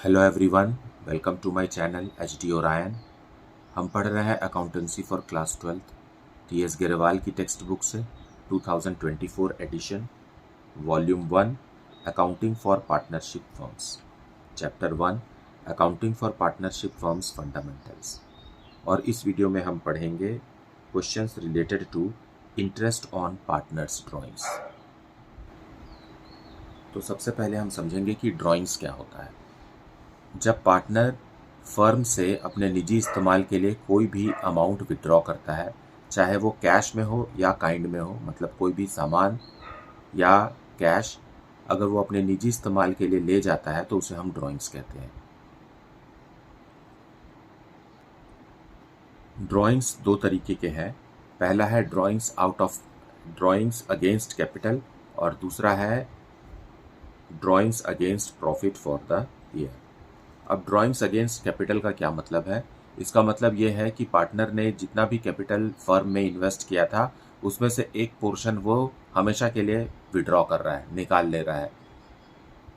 Hello everyone, welcome to my channel H D Orion. हम पढ़ रहे हैं accountancy for class 12 T S Grewal की टेक्स्ट बुक से 2024 edition, volume 1 accounting for partnership firms, chapter 1 accounting for partnership firms fundamentals. और इस video में हम पढ़ेंगे questions related to interest on partners drawings. तो सबसे पहले हम समझेंगे कि ड्राइंग्स क्या होता है। जब पार्टनर फर्म से अपने निजी इस्तेमाल के लिए कोई भी अमाउंट विड्रॉ करता है, चाहे वो कैश में हो या काइंड में हो, मतलब कोई भी सामान या कैश अगर वो अपने निजी इस्तेमाल के लिए ले जाता है तो उसे हम ड्राइंग्स कहते हैं। ड्राइंग्स दो तरीके के हैं। पहला है ड्राइंग्स अगेंस्ट कैपिटल और दूसरा है drawings against profit for the year. अब ड्राइंग्स अगेंस्ट कैपिटल का क्या मतलब है? इसका मतलब ये है कि पार्टनर ने जितना भी कैपिटल फर्म में इन्वेस्ट किया था उसमें से एक पोर्शन वो हमेशा के लिए विड्रॉ कर रहा है, निकाल ले रहा है।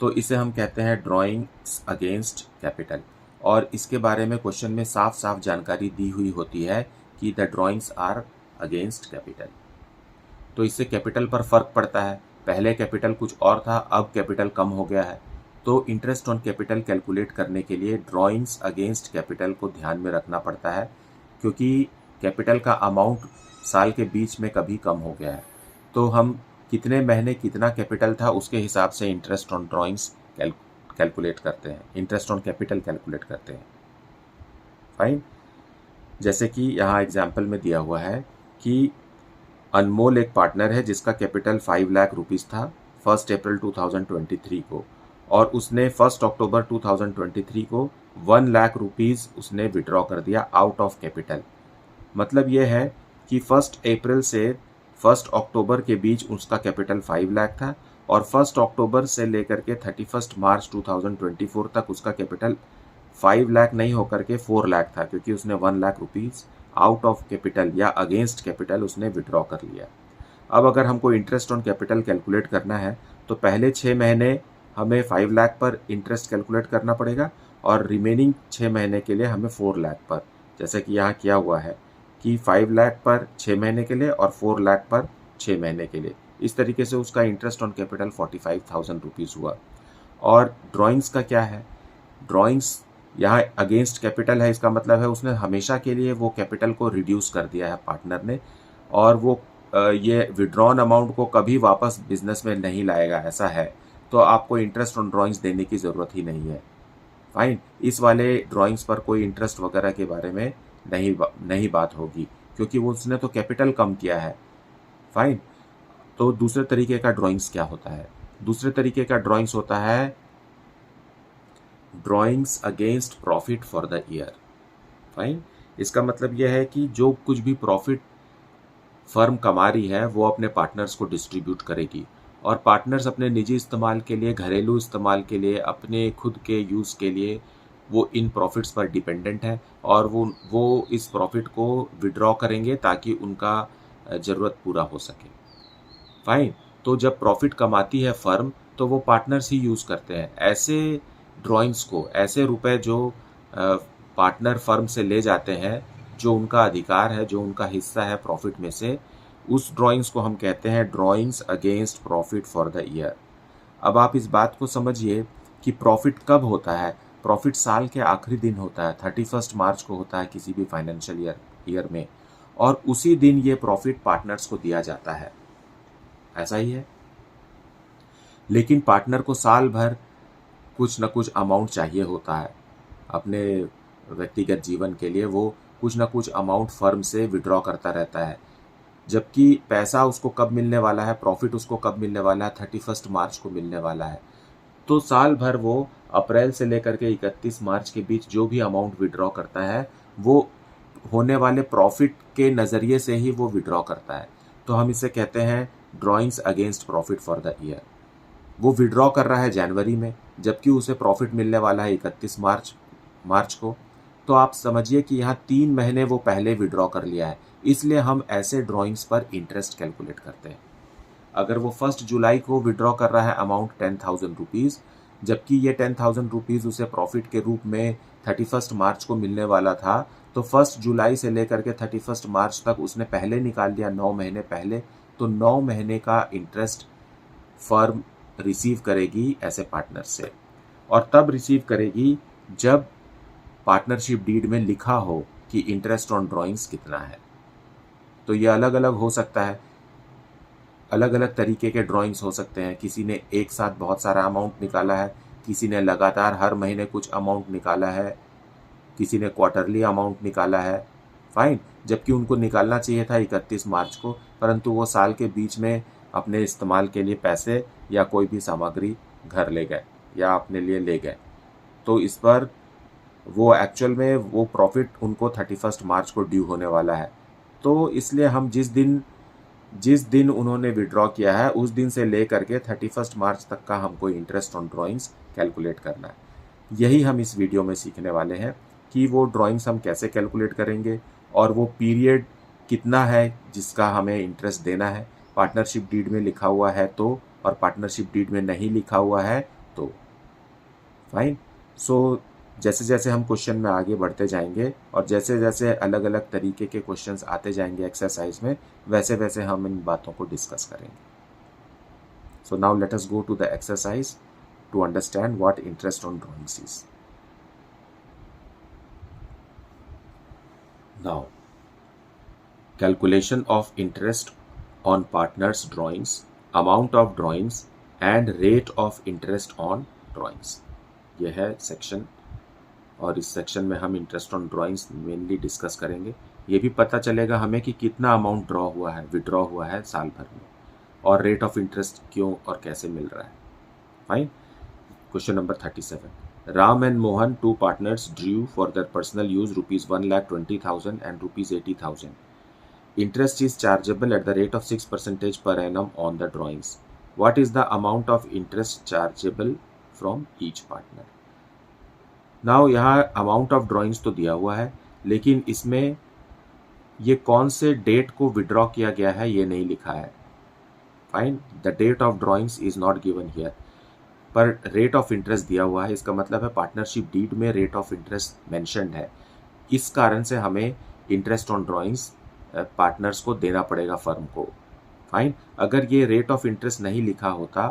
तो इसे हम कहते हैं ड्राइंग्स अगेंस्ट कैपिटल। और इसके बारे में क्वेश्चन में साफ साफ जानकारी दी हुई होती है कि the drawings are against capital. तो इससे कैपिटल पर फर्क पड़ता है। पहले कैपिटल कुछ और था, अब कैपिटल कम हो गया है। तो इंटरेस्ट ऑन कैपिटल कैलकुलेट करने के लिए ड्राइंग्स अगेंस्ट कैपिटल को ध्यान में रखना पड़ता है, क्योंकि कैपिटल का अमाउंट साल के बीच में कभी कम हो गया है। तो हम कितने महीने कितना कैपिटल था उसके हिसाब से इंटरेस्ट ऑन ड्राइंग्स कैलकुलेट करते हैं, इंटरेस्ट ऑन कैपिटल कैलकुलेट करते हैं। फाइन। जैसे कि यहाँ एग्जाम्पल में दिया हुआ है कि अनमोल एक पार्टनर है जिसका कैपिटल 5 लाख रुपीस था 1 अप्रैल 2023 को, और उसने 1 अक्टूबर 2023 को 1 लाख रुपीस उसने विड्रॉ कर दिया आउट ऑफ कैपिटल। मतलब ये है कि 1 अप्रैल से 1 अक्टूबर के बीच उसका कैपिटल 5 लाख था और 1 अक्टूबर से लेकर के 31 मार्च 2024 तक उसका कैपिटल 5 लाख नहीं होकर के 4 लाख था, क्योंकि उसने 1 lakh rupees out of capital या अगेंस्ट कैपिटल उसने विड्रॉ कर लिया। अब अगर हमको इंटरेस्ट ऑन कैपिटल कैलकुलेट करना है तो पहले 6 महीने हमें 5 लाख पर इंटरेस्ट कैलकुलेट करना पड़ेगा और रिमेनिंग 6 महीने के लिए हमें 4 लाख पर, जैसे कि यहाँ किया हुआ है कि 5 लाख पर 6 महीने के लिए और 4 लाख पर 6 महीने के लिए। इस तरीके से उसका इंटरेस्ट ऑन कैपिटल 45,000 रुपीज़ हुआ। और ड्राइंग्स का क्या है? ड्राइंग्स यहाँ अगेंस्ट कैपिटल है, इसका मतलब है उसने हमेशा के लिए वो कैपिटल को रिड्यूस कर दिया है पार्टनर ने, और वो ये विड्रॉन अमाउंट को कभी वापस बिजनेस में नहीं लाएगा, ऐसा है। तो आपको इंटरेस्ट ऑन ड्राइंग्स देने की ज़रूरत ही नहीं है। फाइन। इस वाले ड्राइंग्स पर कोई इंटरेस्ट वगैरह के बारे में नहीं बात होगी, क्योंकि वो उसने तो कैपिटल कम किया है। फाइन। तो दूसरे तरीके का ड्राइंग्स क्या होता है? दूसरे तरीके का ड्राइंग्स होता है drawings against profit for the year. Fine. इसका मतलब यह है कि जो कुछ भी प्रॉफिट फर्म कमा रही है वो अपने पार्टनर्स को डिस्ट्रीब्यूट करेगी, और पार्टनर्स अपने निजी इस्तेमाल के लिए, घरेलू इस्तेमाल के लिए, अपने खुद के यूज़ के लिए वो इन प्रॉफिट्स पर डिपेंडेंट है, और वो इस प्रॉफिट को विड्रॉ करेंगे ताकि उनका ज़रूरत पूरा हो सके। फाइन। तो जब प्रॉफिट कमाती है फर्म तो वो पार्टनर्स ही यूज़ करते हैं। ऐसे ड्राइंग्स को, ऐसे रुपए जो पार्टनर फर्म से ले जाते हैं, जो उनका अधिकार है, जो उनका हिस्सा है प्रॉफिट में से, उस ड्राइंग्स को हम कहते हैं drawings against profit for the year. अब आप इस बात को समझिए कि प्रॉफिट कब होता है। प्रॉफिट साल के आखिरी दिन होता है, 31 मार्च को होता है किसी भी फाइनेंशियल ईयर में, और उसी दिन ये प्रॉफिट पार्टनर्स को दिया जाता है। ऐसा ही है। लेकिन पार्टनर को साल भर कुछ न कुछ अमाउंट चाहिए होता है अपने व्यक्तिगत जीवन के लिए। वो कुछ न कुछ अमाउंट फर्म से विड्रॉ करता रहता है, जबकि पैसा उसको कब मिलने वाला है, प्रॉफिट उसको कब मिलने वाला है, 31 मार्च को मिलने वाला है। तो साल भर वो अप्रैल से लेकर के 31 मार्च के बीच जो भी अमाउंट विड्रॉ करता है वो होने वाले प्रॉफिट के नज़रिए से ही वो विड्रॉ करता है। तो हम इसे कहते हैं drawings against profit for the year. वो विड्रॉ कर रहा है जनवरी में, जबकि उसे प्रॉफिट मिलने वाला है 31 मार्च को। तो आप समझिए कि यहाँ 3 महीने वो पहले विड्रॉ कर लिया है, इसलिए हम ऐसे ड्राइंग्स पर इंटरेस्ट कैलकुलेट करते हैं। अगर वो 1 जुलाई को विड्रॉ कर रहा है अमाउंट 10,000 रुपीज़, जबकि ये 10,000 रुपीज़ उसे प्रॉफिट के रूप में 31 मार्च को मिलने वाला था, तो 1 जुलाई से लेकर के 31 मार्च तक उसने पहले निकाल लिया, 9 महीने पहले। तो 9 महीने का इंटरेस्ट फर्म रिसीव करेगी ऐसे पार्टनर से, और तब रिसीव करेगी जब पार्टनरशिप डीड में लिखा हो कि इंटरेस्ट ऑन ड्राइंग्स कितना है। तो ये अलग अलग हो सकता है, अलग अलग तरीके के ड्राइंग्स हो सकते हैं। किसी ने एक साथ बहुत सारा अमाउंट निकाला है, किसी ने लगातार हर महीने कुछ अमाउंट निकाला है, किसी ने क्वार्टरली अमाउंट निकाला है, फाइन। जबकि उनको निकालना चाहिए था 31 मार्च को, परंतु वो साल के बीच में अपने इस्तेमाल के लिए पैसे या कोई भी सामग्री घर ले गए या अपने लिए ले गए। तो इस पर वो एक्चुअल में वो प्रॉफिट उनको 31 मार्च को ड्यू होने वाला है। तो इसलिए हम जिस दिन उन्होंने विड्रॉ किया है उस दिन से लेकर के 31 मार्च तक का हमको इंटरेस्ट ऑन ड्राइंग्स कैलकुलेट करना है। यही हम इस वीडियो में सीखने वाले हैं कि वो ड्राइंग्स हम कैसे कैलकुलेट करेंगे और वो पीरियड कितना है जिसका हमें इंटरेस्ट देना है। पार्टनरशिप डीड में लिखा हुआ है तो, और पार्टनरशिप डीड में नहीं लिखा हुआ है तो, फाइन। सो जैसे जैसे हम क्वेश्चन में आगे बढ़ते जाएंगे और जैसे जैसे अलग अलग तरीके के क्वेश्चंस आते जाएंगे एक्सरसाइज में, वैसे वैसे हम इन बातों को डिस्कस करेंगे। So now let us go to the exercise to understand what interest on drawings is. Now calculation of interest on partners drawings, amount of drawings and rate of interest on drawings, यह है section. और इस section में हम interest on drawings mainly discuss करेंगे। ये भी पता चलेगा हमें कि कितना अमाउंट ड्रॉ हुआ है, विड्रॉ हुआ है साल भर में, और रेट ऑफ इंटरेस्ट क्यों और कैसे मिल रहा है। Fine. Question number 37, Ram and Mohan, two partners, drew for their personal use ₹1,20,000 and ₹80,000. Interest is chargeable at the rate of 6% per annum on the drawings. What is the amount of interest chargeable from each partner? Now यहाँ amount of drawings तो दिया हुआ है, लेकिन इसमें ये कौन से डेट को विड्रॉ किया गया है ये नहीं लिखा है। Fine, the date of drawings is not given here, पर रेट ऑफ इंटरेस्ट दिया हुआ है। इसका मतलब है पार्टनरशिप डीड में रेट ऑफ इंटरेस्ट मेंशन्ड है। इस कारण से हमें इंटरेस्ट ऑन ड्राइंग्स पार्टनर्स को देना पड़ेगा फर्म को। फाइन, अगर ये रेट ऑफ इंटरेस्ट नहीं लिखा होता,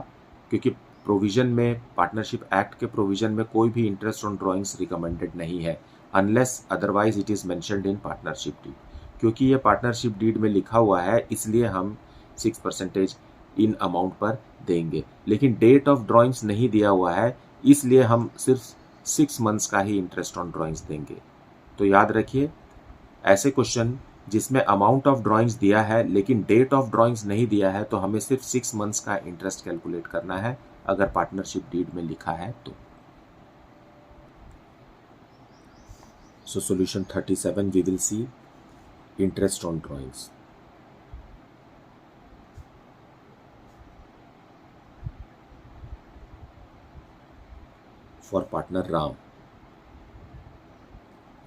क्योंकि प्रोविजन में, पार्टनरशिप एक्ट के प्रोविजन में कोई भी इंटरेस्ट ऑन ड्राइंग्स रिकमेंडेड नहीं है, unless otherwise it is mentioned in partnership deed. क्योंकि ये पार्टनरशिप डीड में लिखा हुआ है, इसलिए हम 6% इन अमाउंट पर देंगे। लेकिन डेट ऑफ ड्राइंग्स नहीं दिया हुआ है, इसलिए हम सिर्फ 6 मंथ्स का ही इंटरेस्ट ऑन ड्राइंग्स देंगे। तो याद रखिए, ऐसे क्वेश्चन जिसमें अमाउंट ऑफ ड्राइंग्स दिया है लेकिन डेट ऑफ ड्राइंग्स नहीं दिया है, तो हमें सिर्फ 6 मंथ्स का इंटरेस्ट कैलकुलेट करना है अगर पार्टनरशिप डीड में लिखा है तो। So solution 37 we will see interest on drawings. For partner Ram,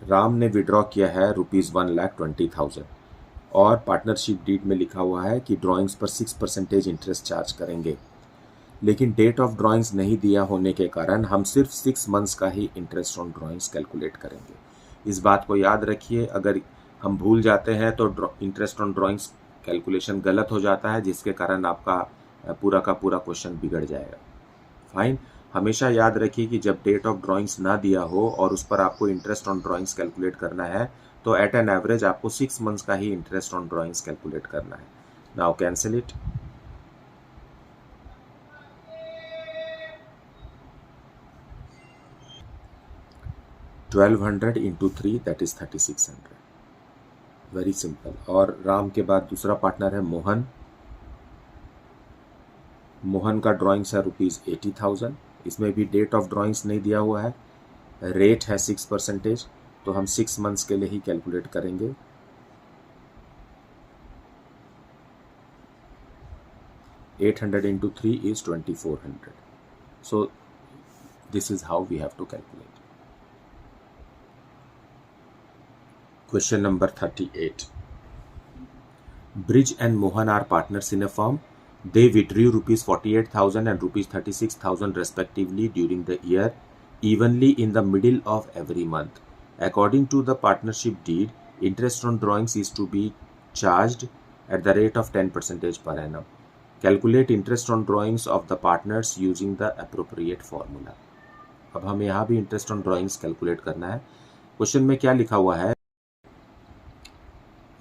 Ram ने विड्रॉ किया है ₹1,20,000 और पार्टनरशिप डीड में लिखा हुआ है कि ड्राइंग्स पर 6% इंटरेस्ट चार्ज करेंगे। लेकिन डेट ऑफ ड्राइंग्स नहीं दिया होने के कारण हम सिर्फ 6 मंथ्स का ही इंटरेस्ट ऑन ड्राइंग्स कैलकुलेट करेंगे। इस बात को याद रखिए, अगर हम भूल जाते हैं तो इंटरेस्ट ऑन ड्राइंग्स कैलकुलेशन गलत हो जाता है, जिसके कारण आपका पूरा का पूरा क्वेश्चन बिगड़ जाएगा। फाइन, हमेशा याद रखिए कि जब डेट ऑफ ड्राइंग्स ना दिया हो और उस पर आपको इंटरेस्ट ऑन ड्राइंग्स कैलकुलेट करना है, तो एट एन एवरेज आपको 6 मंथ्स का ही इंटरेस्ट ऑन ड्राइंग्स कैलकुलेट करना है। Now cancel it. $1,200 into 3 that is 3,600। Very simple. और राम के बाद दूसरा पार्टनर है मोहन। मोहन का ड्राइंग्स है ₹80,000। इसमें भी डेट ऑफ ड्राइंग्स नहीं दिया हुआ है, रेट है 6%, तो हम 6 मंथ्स के लिए ही कैलकुलेट करेंगे। $800 into 3 is 2,400. So this is how we have to calculate. Question number 38. Bridge and Mohan are partners in a firm. They withdrew rupees 48,000 and rupees 36,000 respectively during the year, evenly in the middle of every month. According to the partnership deed, interest on drawings is to be charged at the rate of 10% per annum. Calculate interest on drawings of the partners using the appropriate formula. अब हमें यहाँ भी interest on drawings calculate करना है. Question में क्या लिखा हुआ है?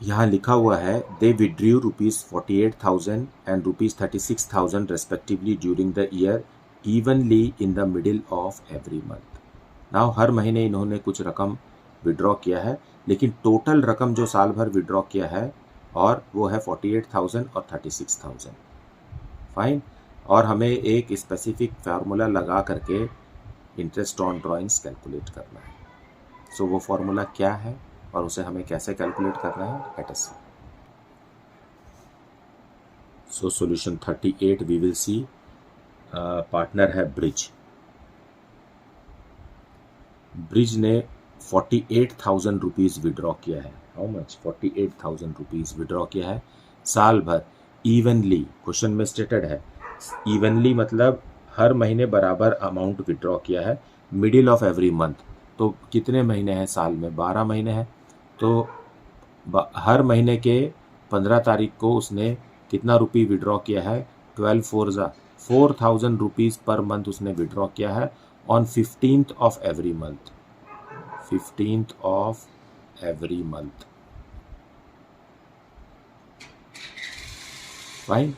यहाँ लिखा हुआ है they withdrew rupees 48,000 and rupees 36,000 respectively during the year, evenly in the middle of every month. Now हर महीने इन्होंने कुछ रकम विड्रॉ किया है, लेकिन टोटल रकम जो साल भर विड्रॉ किया है और वो है 48,000 और 36,000. फाइन. और हमें एक स्पेसिफिक फार्मूला लगा करके इंटरेस्ट ऑन ड्राइंग्स कैलकुलेट करना है. सो वो फार्मूला क्या है और उसे हमें कैसे कैलकुलेट करना है, let us see. So solution 38 we will see. Partner है ब्रिज. ब्रिज ने 48,000 रुपीज़ विड्रॉ किया है. How much? 48,000 रुपीज़ विड्रॉ किया है साल भर, इवनली. क्वेश्चन में स्टेटेड है इवनली, मतलब हर महीने बराबर अमाउंट विड्रॉ किया है, मिडिल ऑफ एवरी मंथ. तो कितने महीने हैं साल में? 12 महीने हैं. तो हर महीने के 15 तारीख को उसने कितना रुपये विड्रॉ किया है? 4,000 रुपीज़ पर मंथ उसने विड्रॉ किया है on 15th of every month. 15th of every month. Fine.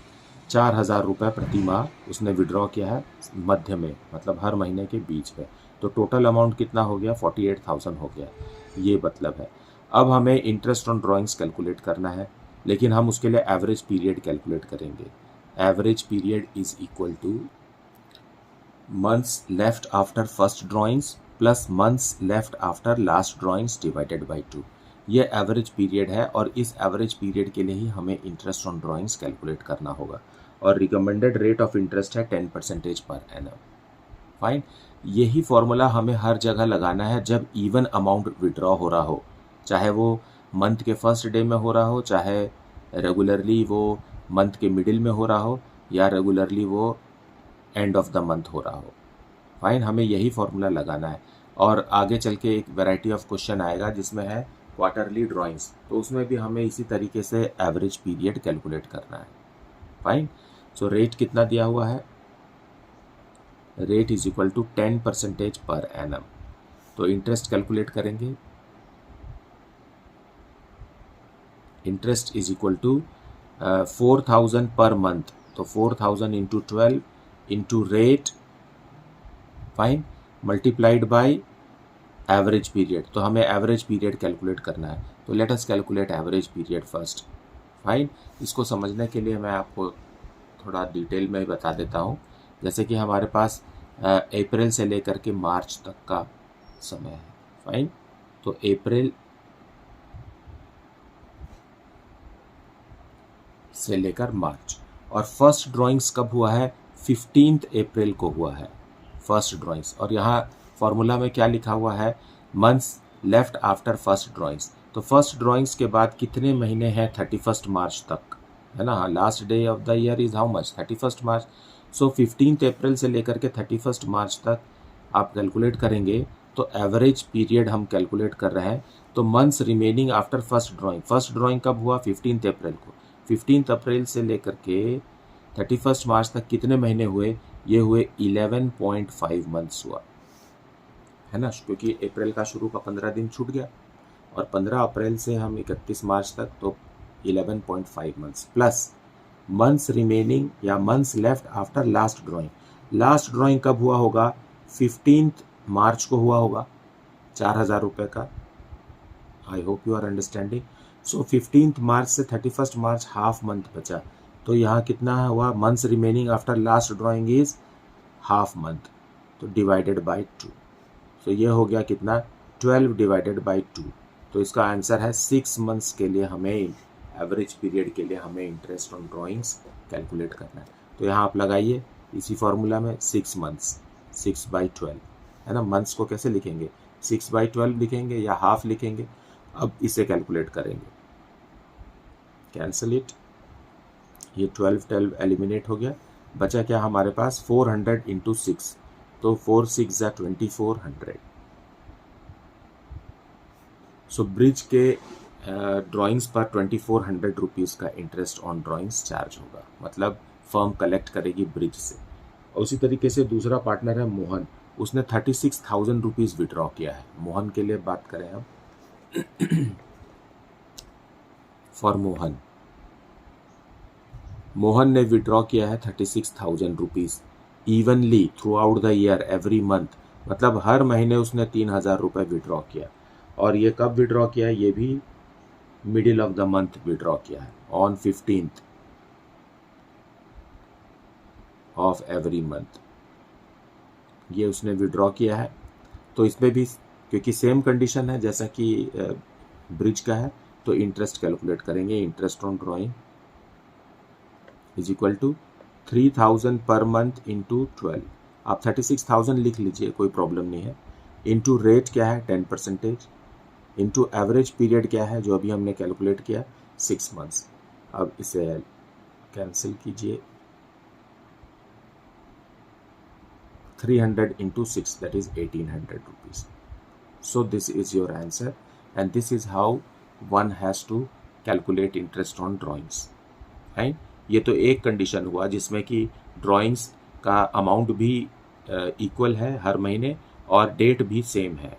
4,000 रुपये प्रति माह उसने विड्रॉ किया है मध्य में, मतलब हर महीने के बीच में. तो टोटल अमाउंट कितना हो गया? 48,000 हो गया. ये मतलब है. अब हमें इंटरेस्ट ऑन ड्राइंग्स कैलकुलेट करना है, लेकिन हम उसके लिए एवरेज पीरियड कैलकुलेट करेंगे. Average period is equal two months left after first drawings plus months left after last drawings divided by 2. ये एवरेज पीरियड है और इस एवरेज पीरियड के लिए ही हमें इंटरेस्ट ऑन ड्राइंग्स कैलकुलेट करना होगा. और रिकमेंडेड रेट ऑफ इंटरेस्ट है 10% पर एनम. फाइन. यही फॉर्मूला हमें हर जगह लगाना है जब इवन अमाउंट विड्रॉ हो रहा हो, चाहे वो मंथ के फर्स्ट डे में हो रहा हो, चाहे रेगुलरली वो मंथ के मिडिल में हो रहा हो, या रेगुलरली वो एंड ऑफ द मंथ हो रहा हो. फाइन. हमें यही फॉर्मूला लगाना है. और आगे चल के एक वैरायटी ऑफ क्वेश्चन आएगा जिसमें है क्वार्टरली ड्राइंग्स, तो उसमें भी हमें इसी तरीके से एवरेज पीरियड कैलकुलेट करना है. फाइन. सो रेट कितना दिया हुआ है? रेट इज इक्वल टू 10% पर एनम. तो इंटरेस्ट कैलकुलेट करेंगे. Interest is equal to 4,000 per month, तो 4,000 into 12 into rate, fine, multiplied by average period. तो हमें एवरेज पीरियड कैलकुलेट करना है. तो let us calculate average period first. Fine. इसको समझने के लिए मैं आपको थोड़ा डिटेल में बता देता हूँ. जैसे कि हमारे पास अप्रैल से लेकर के मार्च तक का समय है. फाइन. तो अप्रैल से लेकर मार्च, और फर्स्ट ड्राइंग्स कब हुआ है? 15th अप्रैल को हुआ है फर्स्ट ड्राइंग्स. और यहाँ फॉर्मूला में क्या लिखा हुआ है? Months left after first drawings. तो फर्स्ट ड्राइंग्स के बाद कितने महीने हैं? 31 मार्च तक, है ना. Last day of the year is how much? 31 March. So 15th अप्रैल से लेकर के 31 मार्च तक आप कैलकुलेट करेंगे तो एवरेज पीरियड हम कैलकुलेट कर रहे हैं. तो months remaining after first drawing. First drawing कब हुआ? 15th अप्रैल को. 15th अप्रैल से लेकर के 31 मार्च तक कितने महीने हुए? ये हुए 11.5 मंथ्स हुआ, है ना, क्योंकि अप्रैल का शुरू का 15 दिन छूट गया, और 15 अप्रैल से हम 31 मार्च तक, तो 11.5 मंथ्स प्लस मंथ्स रिमेनिंग या months left after last drawing. Last drawing कब हुआ होगा? 15th मार्च को हुआ होगा, 4,000 रुपये का. I hope you are understanding. So 15th March से 31 मार्च हाफ मंथ बचा. तो यहाँ कितना हुआ? Months remaining after last drawing is half month, तो डिवाइडेड बाय 2. तो ये हो गया कितना? 12 डिवाइडेड बाय 2. तो इसका आंसर है 6 मंथ्स के लिए हमें, एवरेज पीरियड के लिए हमें इंटरेस्ट ऑन ड्राइंग्स कैलकुलेट करना है. तो यहाँ आप लगाइए इसी फॉर्मूला में 6 मंथ्स, 6/12, है ना. मंथ्स को कैसे लिखेंगे? 6/12 लिखेंगे या हाफ लिखेंगे. अब इसे कैलकुलेट करेंगे. Cancel it. ये 12 एलिमिनेट हो गया, बचा क्या हमारे पास 400 इंटू 6, तो 4 6 ज़ा 2400। सो ब्रिज के ड्राइंग्स पर 2400 रुपीज़ का इंटरेस्ट ऑन ड्राइंग्स चार्ज होगा, मतलब फर्म कलेक्ट करेगी ब्रिज से। और उसी तरीके से दूसरा पार्टनर है मोहन, उसने 36,000 रुपीज़ विड्रॉ किया है। मोहन के लिए बात करें अब, फॉर मोहन ने विड्रॉ किया है 36,000 rupees evenly through out the year every month, मतलब हर महीने उसने 3,000 रुपये विड्रॉ किया। और ये कब विड्रॉ किया है, ये भी middle of the month withdraw किया है, on 15th of every month ये उसने विड्रॉ किया है। तो इसमें भी क्योंकि सेम कंडीशन है जैसा कि ब्रिज का है, तो इंटरेस्ट कैलकुलेट करेंगे। Interest on drawing is equal to 3,000 per month into 12, आप 36,000 लिख लीजिए, कोई प्रॉब्लम नहीं है। इंटू रेट क्या है 10%, इंटू एवरेज पीरियड क्या है जो अभी हमने कैलकुलेट किया 6 मंथ्स। अब इसे कैंसिल कीजिए, 300 into 6, that is 1800 rupees. So this is your answer, and this is how one has to calculate interest on drawings. Right? ये तो एक कंडीशन हुआ जिसमें कि ड्राइंग्स का अमाउंट भी इक्वल है हर महीने और डेट भी सेम है,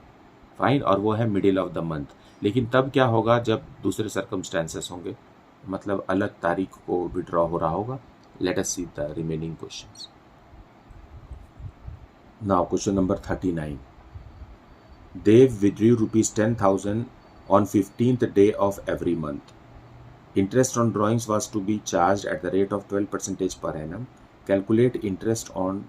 फाइन, और वो है मिडिल ऑफ द मंथ। लेकिन तब क्या होगा जब दूसरे सर्कमस्टेंसेस होंगे, मतलब अलग तारीख को विड्रॉ हो रहा होगा। Late us see the remaining questions. Now question number 39. Dev withdrew rupees 10,000 on 15th day of every month. Interest on drawings was to be charged at the rate of 12% per annum. Calculate interest on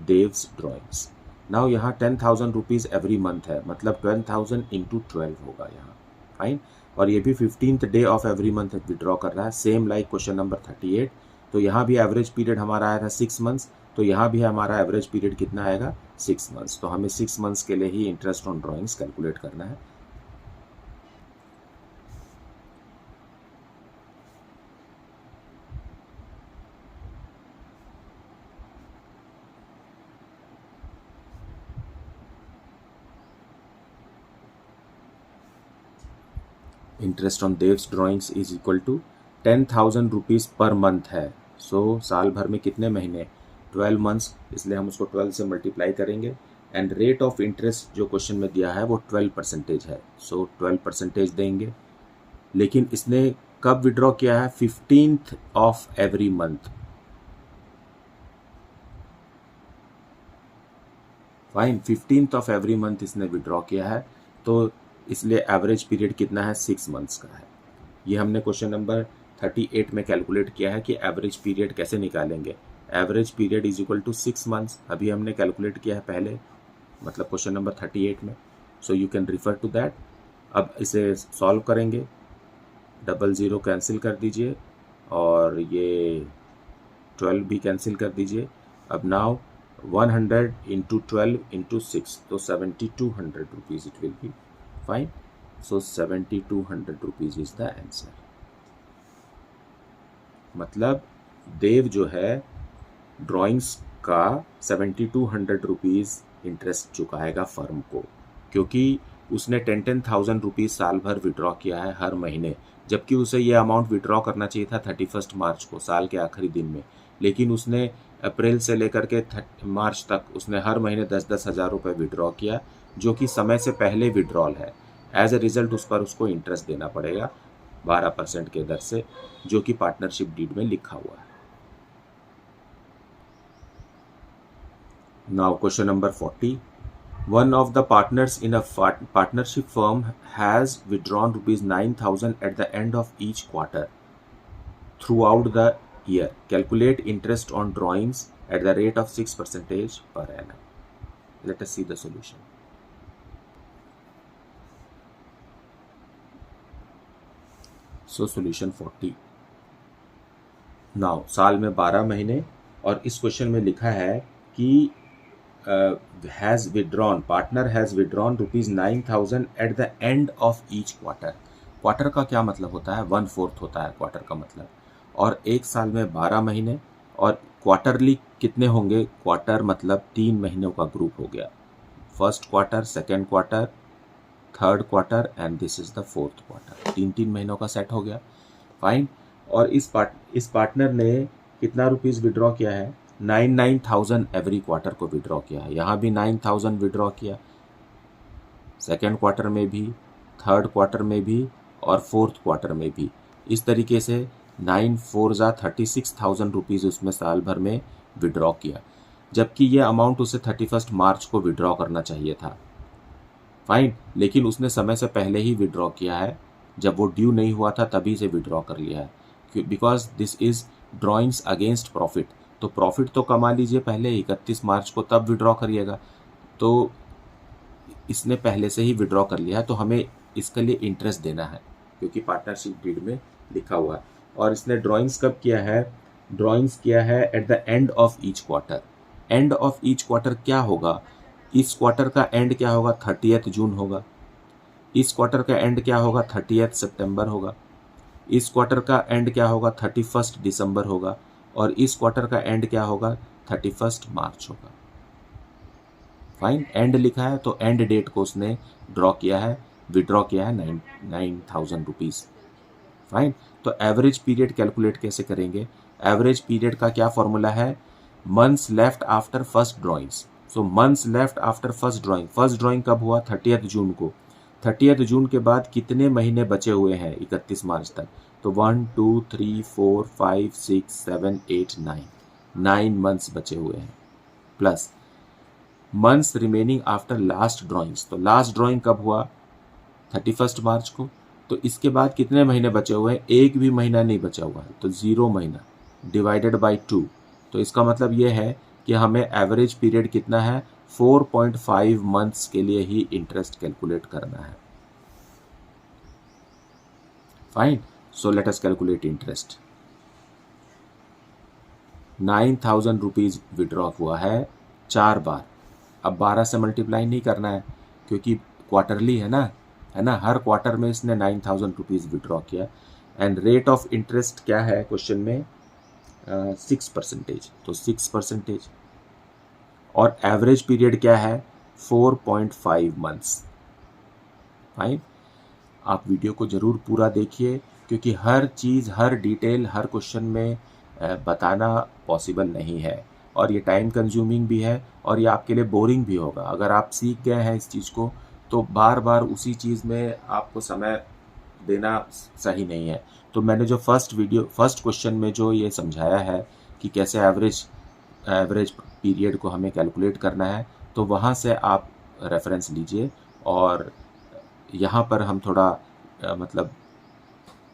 Dev's drawings. Now यहाँ 10,000 rupees every month है, मतलब 12,000 into 12 होगा यहाँ, fine. और ये भी 15th day of every month withdraw कर रहा है, सेम लाइक क्वेश्चन नंबर 38। तो यहाँ भी एवरेज पीरियड हमारा आया था 6 मंथ्स, तो यहाँ भी हमारा एवरेज पीरियड कितना आएगा 6 मंथ्स। तो हमें 6 मंथ्स के लिए ही इंटरेस्ट ऑन ड्राइंग्स कैलकुलेट करना है। Interest on Dev's drawings is equal to 10,000 rupees per month है। सो साल भर में कितने महीने, 12 मंथ्स, इसलिए हम उसको 12 से मल्टीप्लाई करेंगे। एंड रेट ऑफ इंटरेस्ट जो क्वेश्चन में दिया है वो 12% है, सो 12% देंगे। लेकिन इसने कब विड्रॉ किया है, 15th of every month, fine, 15th of every month इसने विड्रॉ किया है, तो इसलिए एवरेज पीरियड कितना है 6 मंथ्स का है। ये हमने क्वेश्चन नंबर 38 में कैलकुलेट किया है कि एवरेज पीरियड कैसे निकालेंगे। Average period is equal to 6 months, अभी हमने कैलकुलेट किया है पहले, मतलब क्वेश्चन नंबर 38 में। So you can refer to that. अब इसे सॉल्व करेंगे, 00 कैंसिल कर दीजिए और ये 12 भी कैंसिल कर दीजिए। अब नाउ 100 इंटू 12 इंटू 6, तो 7200 rupees it will be, fine. So 7200 rupees is the answer. मतलब देव जो है ड्राइंग्स का 7200 रुपीज़ इंटरेस्ट चुकाएगा फर्म को, क्योंकि उसने 10,000 रुपीज़ साल भर विड्रॉ किया है हर महीने, जबकि उसे ये अमाउंट विड्रॉ करना चाहिए था 31 मार्च को, साल के आखिरी दिन में। लेकिन उसने अप्रैल से लेकर के मार्च तक उसने हर महीने 10-10 हज़ार रुपये विड्रॉ किया, जो कि समय से पहले विड्रॉल है। एज ए रिज़ल्ट उस पर उसको इंटरेस्ट देना पड़ेगा 12% के दर से, जो कि पार्टनरशिप डीड में लिखा हुआ है। Now question number 40. One of the partners in a partnership firm has withdrawn rupees 9,000 at the end of each quarter throughout the year. Calculate interest on drawings at the rate of 6% per annum. Let us see the solution. So solution 40. Now साल में 12 महीने, और इस question में लिखा है कि has withdrawn, partner has withdrawn rupees 9,000 at the end of each quarter. Quarter का क्या मतलब होता है, 1/4 होता है क्वार्टर का मतलब। और एक साल में 12 महीने, और क्वार्टरली कितने होंगे? क्वार्टर मतलब 3 महीनों का ग्रुप हो गया, first quarter, second quarter, third quarter and this is the fourth quarter. 3 महीनों का सेट हो गया, फाइन। और इस पार्टनर ने कितना रुपीस विड्रॉ किया है? 9,000 एवरी क्वार्टर को विड्रॉ किया है। यहाँ भी 9,000 विड्रॉ किया, सेकेंड क्वार्टर में भी, थर्ड क्वार्टर में भी और फोर्थ क्वार्टर में भी। इस तरीके से 9 4 जा 36,000 रुपीज़ उसमें साल भर में विड्रॉ किया, जबकि ये अमाउंट उसे 31 मार्च को विड्रॉ करना चाहिए था, फाइन। लेकिन उसने समय से पहले ही विड्रॉ किया है, जब वो ड्यू नहीं हुआ था तभी से विड्रॉ कर लिया है, because this is drawings against profit. तो प्रॉफिट तो कमा लीजिए पहले 31 मार्च को, तब विड्रॉ करिएगा। तो इसने पहले से ही विड्रॉ कर लिया है, तो हमें इसके लिए इंटरेस्ट देना है, क्योंकि पार्टनरशिप डीड में लिखा हुआ है। और इसने ड्रॉइंग्स कब किया है? ड्रॉइंग्स किया है at the end of each quarter. End of each quarter क्या होगा? इस क्वार्टर का एंड क्या होगा? 30 जून होगा। इस क्वार्टर का एंड क्या होगा? 30 सितंबर होगा। इस क्वार्टर का एंड क्या होगा? 31 दिसंबर होगा। और इस क्वार्टर का एंड क्या होगा? 31 मार्च होगा, फाइन। एंड लिखा है तो एंड डेट को उसने ड्रॉ किया है, विड्रॉ किया है 9,000 रुपीज़, फाइन। तो एवरेज पीरियड कैलकुलेट कैसे करेंगे? एवरेज पीरियड का क्या फॉर्मूला है? Months left after first drawings. So months left after first drawing, first drawing कब हुआ? 30 जून को। 30 जून के बाद कितने महीने बचे हुए हैं 31 मार्च तक? तो 1 2 3 4 5 6 7 8 9 मंथ्स बचे हुए हैं, plus months remaining after last drawings. तो लास्ट ड्रॉइंग कब हुआ? 31 मार्च को। तो इसके बाद कितने महीने बचे हुए हैं? एक भी महीना नहीं बचा हुआ है, तो 0 महीना डिवाइडेड बाई 2। तो इसका मतलब ये है कि हमें एवरेज पीरियड कितना है? 4.5 मंथ्स के लिए ही इंटरेस्ट कैलकुलेट करना है, fine. So let us calculate interest. 9,000 rupees withdraw हुआ है 4 बार। अब 12 से मल्टीप्लाई नहीं करना है, क्योंकि क्वार्टरली है ना, हर क्वार्टर में इसने 9,000 रुपीज़ विड्रॉ किया। एंड रेट ऑफ इंटरेस्ट क्या है क्वेश्चन में? 6%, तो 6%। और एवरेज पीरियड क्या है? 4.5 मंथ्स, फाइन। आप वीडियो को ज़रूर पूरा देखिए, क्योंकि हर चीज़, हर डिटेल, हर क्वेश्चन में बताना पॉसिबल नहीं है, और ये टाइम कंज्यूमिंग भी है, और ये आपके लिए बोरिंग भी होगा। अगर आप सीख गए हैं इस चीज़ को, तो बार बार उसी चीज़ में आपको समय देना सही नहीं है। तो मैंने जो फर्स्ट क्वेश्चन में जो ये समझाया है कि कैसे एवरेज पीरियड को हमें कैलकुलेट करना है, तो वहाँ से आप रेफरेंस लीजिए। और यहाँ पर हम थोड़ा मतलब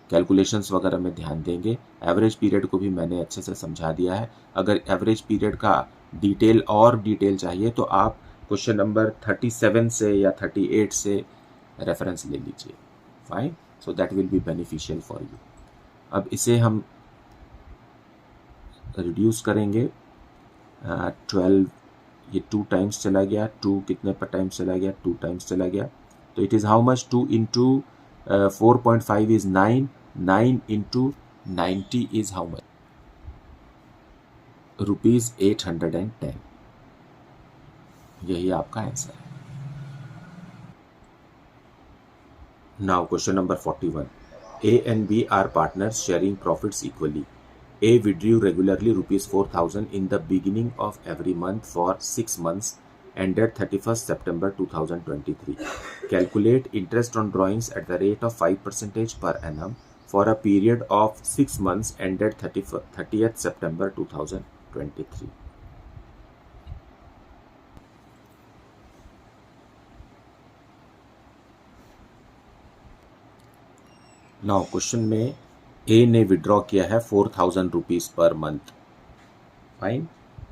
कैलकुलेशंस वगैरह में ध्यान देंगे। एवरेज पीरियड को भी मैंने अच्छे से समझा दिया है। अगर एवरेज पीरियड का डिटेल चाहिए तो आप क्वेश्चन नंबर 37 से या 38 से रेफरेंस ले लीजिए, fine. So that will be beneficial for you. अब इसे हम रिड्यूस करेंगे। 12, ये 2 टाइम्स चला गया, 2 कितने पर टाइम्स चला गया? 2 टाइम्स चला गया। तो it is how much? 2 into 4.5 is 9, 9 into 90 is how much? ₹810। यही आपका आंसर है। Now question number 41। A and B are partners sharing profits equally. A withdrew regularly ₹4,000 in the beginning of every month for 6 months ended 31st September 2023. Calculate interest on drawings at the rate of 5% per annum for a period of 6 months ended 30th September 2023. Now question में ए ने withdraw किया है 4,000 rupees per month, fine.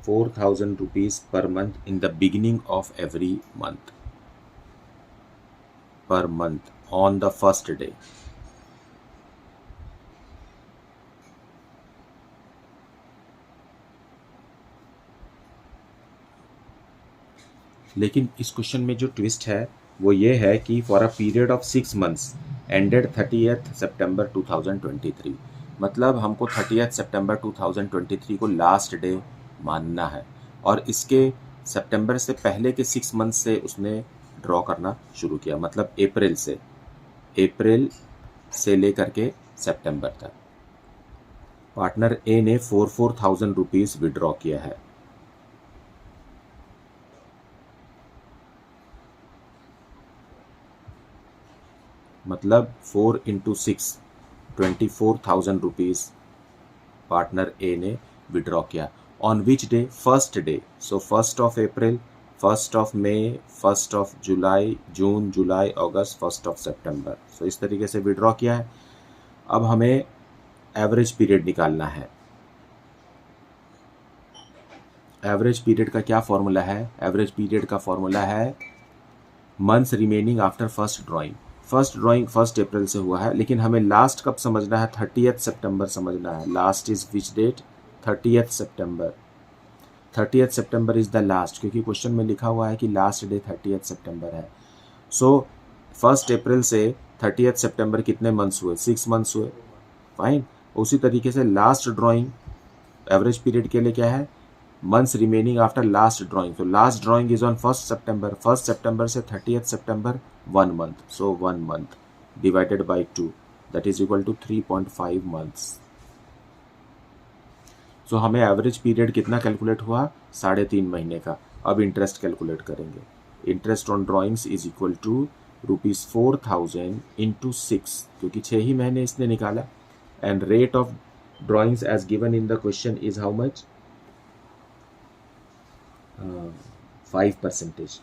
4,000 rupees per month in the beginning of every month, per month on the first day. लेकिन इस question में जो twist है वो ये है कि for a period of 6 months ended 30th सितंबर 2023। मतलब हमको 30 सितंबर 2023 को लास्ट डे मानना है, और इसके सितंबर से पहले के 6 मंथ से उसने ड्रॉ करना शुरू किया, मतलब अप्रैल से लेकर के सितंबर तक। पार्टनर ए ने 4,000 रुपीज विड्रॉ किया है। मतलब 4 इंटू 6 24,000 रुपीज पार्टनर ए ने विड्रॉ किया। On which day? First day. So 1 April, 1 मई, 1 जुलाई, जून, जुलाई, अगस्त, 1 सितंबर। सो इस तरीके से विड्रॉ किया है। अब हमें एवरेज पीरियड निकालना है। एवरेज पीरियड का क्या फॉर्मूला है? एवरेज पीरियड का फॉर्मूला है months remaining after first drawing. First drawing 1 अप्रैल से हुआ है, लेकिन हमें लास्ट कब समझना है? 30 सितंबर समझना है। Last is which date? 30 सितंबर। 30 सितंबर इज द लास्ट, क्योंकि क्वेश्चन में लिखा हुआ है कि लास्ट डे 30 सितंबर है। सो 1 अप्रैल से 30 सितंबर कितने मंथ्स हुए? 6 मंथ्स हुए। फाइन। उसी तरीके से लास्ट ड्राइंग एवरेज पीरियड के लिए क्या है? Months remaining after last drawing. तो लास्ट ड्राइंग इज ऑन 1 सितंबर। 1 सितंबर से 30 सितंबर 1 month. So 1 month divided by 2, that is equal to 3.5 months. So हमें एवरेज पीरियड कितना कैलकुलेट हुआ? 3.5 महीने का। अब इंटरेस्ट कैलकुलेट करेंगे। Interest on drawings is equal to ₹4,000 into 6, क्योंकि 6 ही महीने इसने निकाला। And rate of drawings as given in the question is how much? 5%.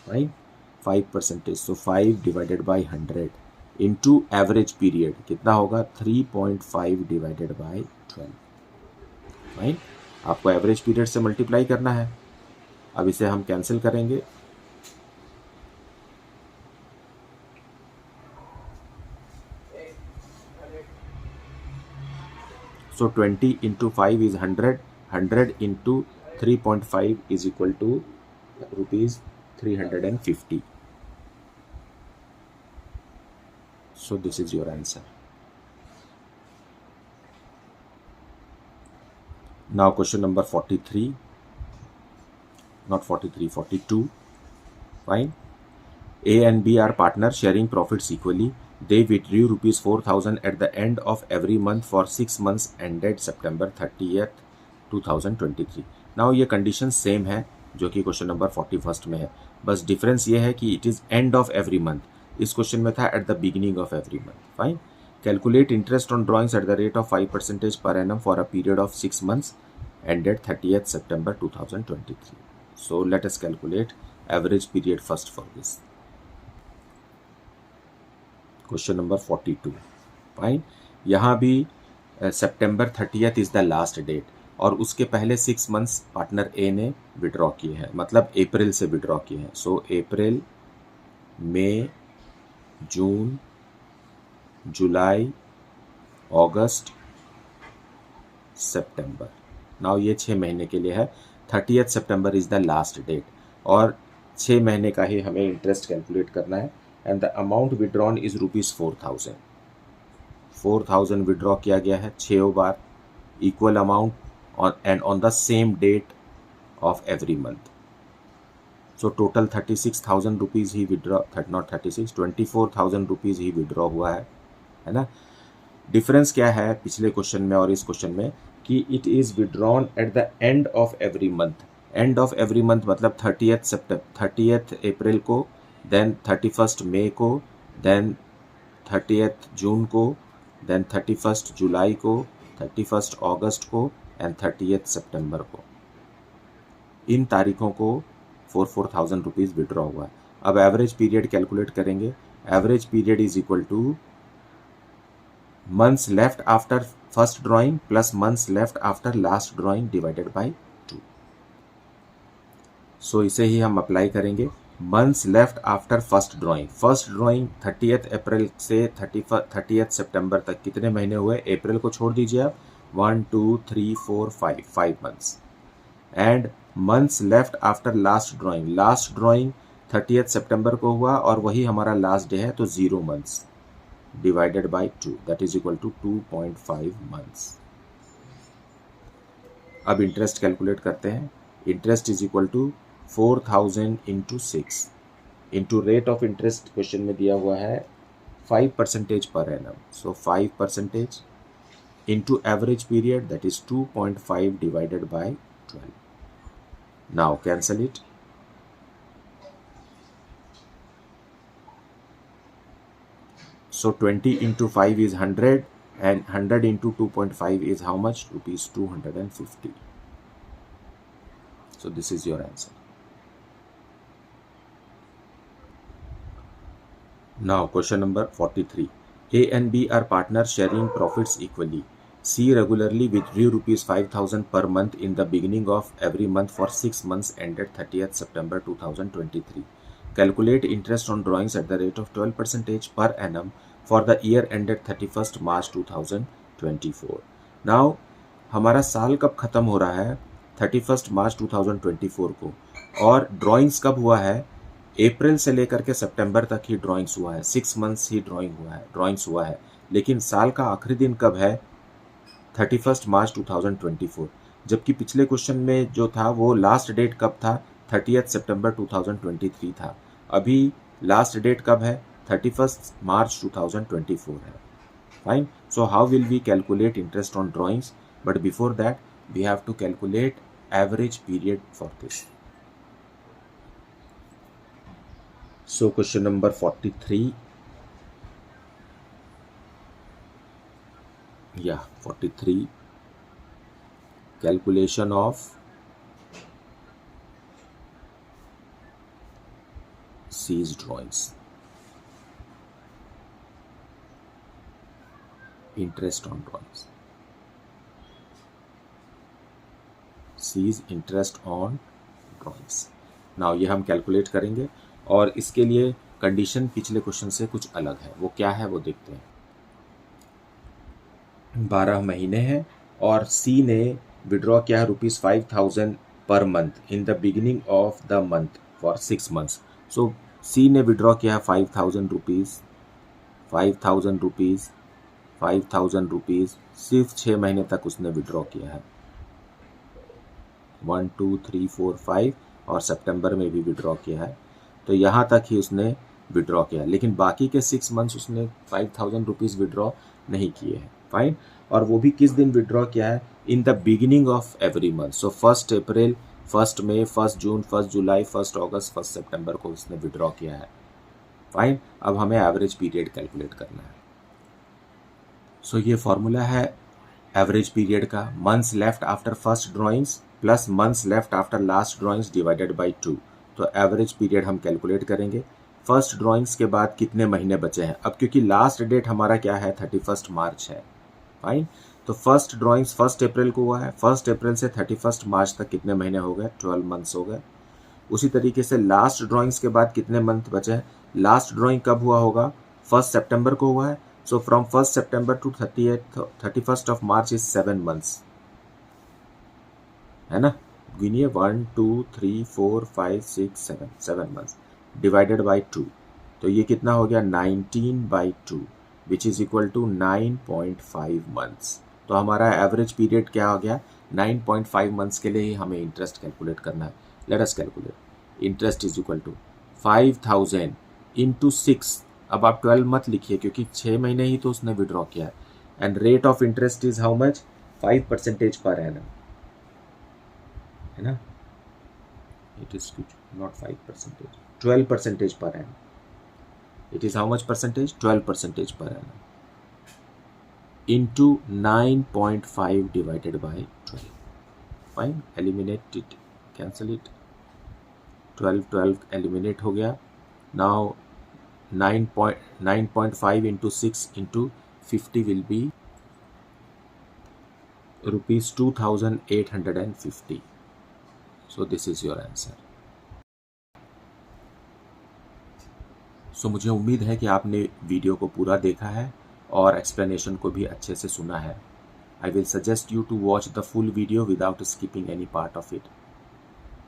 Right? 5%. So 5 divided by 100 into average period कितना होगा? 3.5 divided by 12. Right? आपको average period से multiply करना है। अब इसे हम कैंसिल करेंगे। So 20 into 5 is 100. 100 into 3.5 is equal to ₹350. So this is your answer. Now question number 43. Not 43, 42. Fine. A and B are partners sharing profits equally. They withdrew ₹4,000 at the end of every month for 6 months ended September 30th, 2023. Now ये condition same है जो कि question number 41 में है, बस difference ये है कि it is end of every month. इस क्वेश्चन में था at the beginning of every month. Fine. Calculate interest on drawings at the rate of 5% पर annum for a period of 6 months ended 30th September 2023. So let us calculate average period first for this. Question number 42. Fine. यहाँ भी September 30th is the last date, और उसके पहले 6 months partner ए ने withdraw किए हैं, मतलब अप्रैल से विड्रॉ किए हैं। सो अप्रैल, मई, जून, जुलाई, अगस्त, सितंबर। नाउ ये 6 महीने के लिए है। 30th सितंबर इज द लास्ट डेट, और 6 महीने का ही हमें इंटरेस्ट कैलकुलेट करना है। And the amount withdrawn is ₹4,000। 4,000 withdraw किया गया है 6 बार, equal amount and on the same date of every month. So total 36,000 rupees he withdraw, not 36, 24,000 rupees he withdraw हुआ है ना। डिफरेंस क्या है पिछले क्वेश्चन में और इस क्वेश्चन में कि it is withdrawn at the end of every month. End of every month मतलब 30th अप्रैल को, देन 31st मई को, देन 30th जून को, देन 31st जुलाई को, 31st अगस्त को एंड 30th सितंबर को। इन तारीखों को 4,000 रुपीज़ विड्रॉ हुआ है। अब एवरेज पीरियड कैलकुलेट करेंगे। Average period is equal two months left after first drawing plus months left after last drawing divided by 2। सो इसे ही हम अप्लाई करेंगे। Months left after first drawing 30th अप्रैल से 30th सितंबर तक कितने महीने हुए? अप्रैल को छोड़ दीजिए आप, 1 2 3 4 5 months. And months left after last drawing 30th सितंबर को हुआ और वही हमारा लास्ट डे है, तो 0 months. divided by 2 that is equal to 2.5 months. अब इंटरेस्ट कैलकुलेट करते हैं. Interest is equal to 4000 into 6 into rate of interest question में दिया हुआ है 5% पर annum. So 5% into average period that is 2.5 divided by 12. Now cancel it. So 20 into 5 is 100 and 100 into 2.5 is how much? Rupees 250. So this is your answer. Now question number 43. A and B are partners sharing profits equally. C regularly withdrew rupees 5,000 per month in the beginning of every month for 6 months ended 30th September 2023. Calculate interest on drawings at the rate of 12% per annum for the year ended 31st March 2024. Now हमारा साल कब खत्म हो रहा है? 31st मार्च 2024 को. और drawings कब हुआ है? अप्रैल से लेकर के सितंबर तक ही ड्राइंग्स हुआ है. 6 मंथ्स ही ड्राइंग्स हुआ है. लेकिन साल का आखिरी दिन कब है? 31st मार्च 2024. जबकि पिछले क्वेश्चन में जो था वो लास्ट डेट कब था? 30th सितंबर 2023 था. अभी लास्ट डेट कब है? 31st March 2024 है. Fine. So how will we calculate interest on drawings? But before that, we have to calculate average period for this. So question number 43. Yeah, 43. Calculation of C's drawings. Interest on drawings. C's interest on drawings. Now ये हम calculate करेंगे और इसके लिए condition पिछले question से कुछ अलग है. वो क्या है वो देखते हैं. 12 महीने हैं और C ने विड्रॉ किया rupees 5,000 per month in the beginning of the month for 6 months. So C ने विड्रॉ किया 5,000 रुपीज़ सिर्फ 6 महीने तक उसने विड्रॉ किया है. 1 2 3 4 5 और सितंबर में भी विड्रॉ किया है. तो यहाँ तक ही उसने विड्रॉ किया. लेकिन बाकी के 6 मंथ्स उसने 5,000 रुपीज़ विड्रॉ नहीं किए हैं. फाइन. और वो भी किस दिन विड्रॉ किया है? In the beginning of every month. So 1 April, 1 मई, 1 जून, 1 जुलाई, 1 अगस्त, 1 सितंबर को उसने विड्रॉ किया है. फाइन. अब हमें एवरेज पीरियड कैलकुलेट करना है. सो ये फॉर्मूला है एवरेज पीरियड का. Months left after first drawings plus months left after last drawings divided by 2. तो एवरेज पीरियड हम कैलकुलेट करेंगे. फर्स्ट ड्राइंग्स के बाद कितने महीने बचे हैं? अब क्योंकि लास्ट डेट हमारा क्या है? 31st मार्च है. फाइन. तो फर्स्ट ड्राइंग्स 1 अप्रैल को हुआ है. 1 अप्रैल से 31st मार्च तक कितने महीने हो गए? 12 मंथ्स हो गए. उसी तरीके से लास्ट ड्राइंग्स के बाद कितने मंथ बचे हैं? लास्ट ड्राइंग कब हुआ होगा? 1 सितंबर को हुआ है. सो फ्रॉम 1 सितंबर to 31st of March is 7 months, है ना. गिनिए 1 2 3 4 5 6 7 मंथ्स डिवाइडेड बाय 2. तो ये कितना हो गया? 19/2 which is equal to 9.5 months. तो हमारा एवरेज पीरियड क्या हो गया? 9.5 मंथ्स के लिए ही हमें इंटरेस्ट कैलकुलेट करना है. Let us calculate. Interest is equal to 5,000 into 6. अब आप 12 मत लिखिए क्योंकि 6 महीने ही तो उसने विड्रॉ किया है. And rate of interest is how much? 5% पर एनम, है ना. It is not 5%, 12% per annum. It is how much percentage? 12% per annum into 9.5 divided by 12. Fine. Eliminate it, cancel it. 12 eliminate हो गया. Now 9.5 into 6 into 50 will be rupees 2,850. So this is your answer. So मुझे उम्मीद है कि आपने video को पूरा देखा है और एक्सप्लेनेशन को भी अच्छे से सुना है. I will suggest you to watch the full video without skipping any part of it.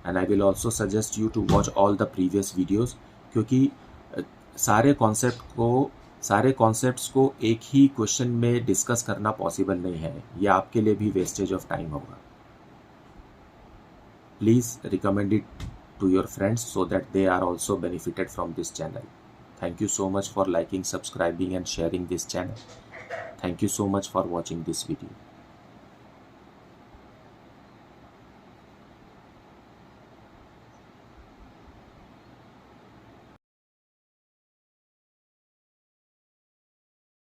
And I will also suggest you to watch all the previous videos क्योंकि सारे कॉन्सेप्ट को सारे कॉन्सेप्ट्स को एक ही क्वेश्चन में डिस्कस करना possible नहीं है, ये आपके लिए भी वेस्टेज ऑफ टाइम होगा. Please recommend it to your friends so that they are also benefited from this channel. Thank you so much for liking, subscribing and sharing this channel. Thank you so much for watching this video.